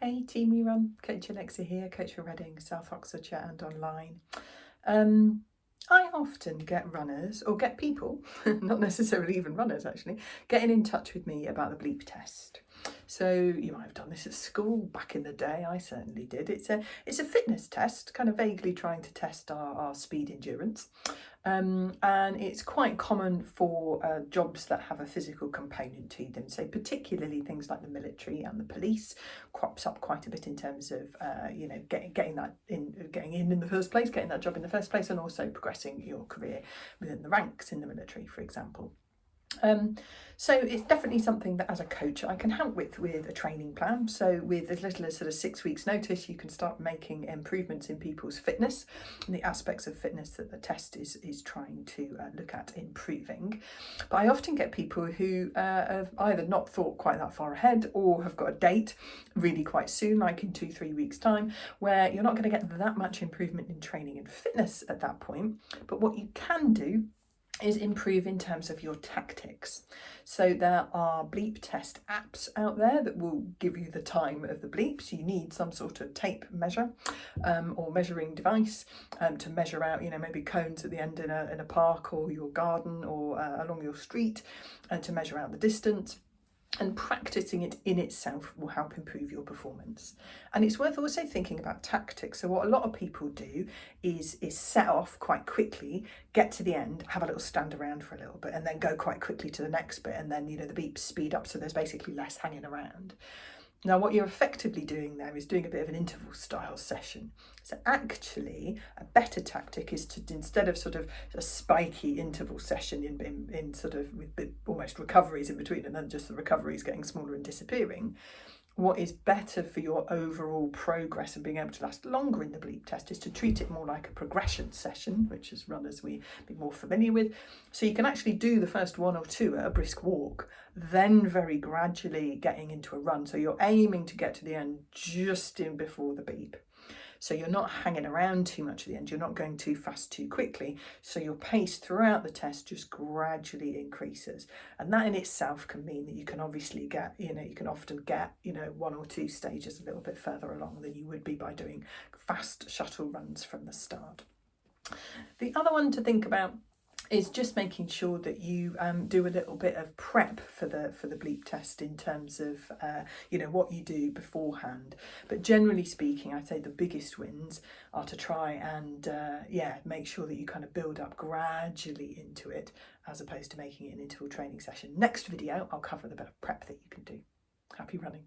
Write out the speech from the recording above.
Hey Team We Run, Coach Alexa here, Coach for Reading, South Oxfordshire and online. I often get runners, or get people, not necessarily even runners actually, getting in touch with me about the Bleep Test. So you might have done this at school back in the day, I certainly did. It's a fitness test, kind of vaguely trying to test our speed endurance. And it's quite common for jobs that have a physical component to them. So particularly things like the military and the police crops up quite a bit in terms of getting in the first place, getting that job in the first place, and also progressing your career within the ranks in the military, for example. So it's definitely something that as a coach I can help with a training plan. So with as little as sort of 6 weeks notice, you can start making improvements in people's fitness and the aspects of fitness that the test is trying to look at improving. But I often get people who have either not thought quite that far ahead or have got a date really quite soon, like in 2-3 weeks time, where you're not going to get that much improvement in training and fitness at that point. But what you can do is improve in terms of your tactics. So there are Bleep Test apps out there that will give you the time of the bleeps. You need some sort of tape measure or measuring device to measure out, maybe cones at the end in a park or your garden or along your street, and to measure out the distance. And practicing it in itself will help improve your performance. And it's worth also thinking about tactics. So what a lot of people do is set off quite quickly, get to the end, have a little stand around for a little bit, and then go quite quickly to the next bit. And then, the beeps speed up, so there's basically less hanging around. Now, what you're effectively doing there is doing a bit of an interval style session. So actually, a better tactic is to, instead of sort of a spiky interval session in sort of with almost recoveries in between, and then just the recoveries getting smaller and disappearing, what is better for your overall progress and being able to last longer in the Bleep Test is to treat it more like a progression session, which as runners we be more familiar with. So you can actually do the first 1 or 2 at a brisk walk, then very gradually getting into a run. So you're aiming to get to the end just in before the beep. So you're not hanging around too much at the end, you're not going too fast too quickly, so your pace throughout the test just gradually increases. And that in itself can mean that you can obviously get, you can often get, 1 or 2 stages a little bit further along than you would be by doing fast shuttle runs from the start. The other one to think about is just making sure that you do a little bit of prep for the Bleep Test in terms of what you do beforehand. But generally speaking, I'd say the biggest wins are to try and make sure that you kind of build up gradually into it, as opposed to making it an interval training session. Next video, I'll cover the bit of prep that you can do. Happy running.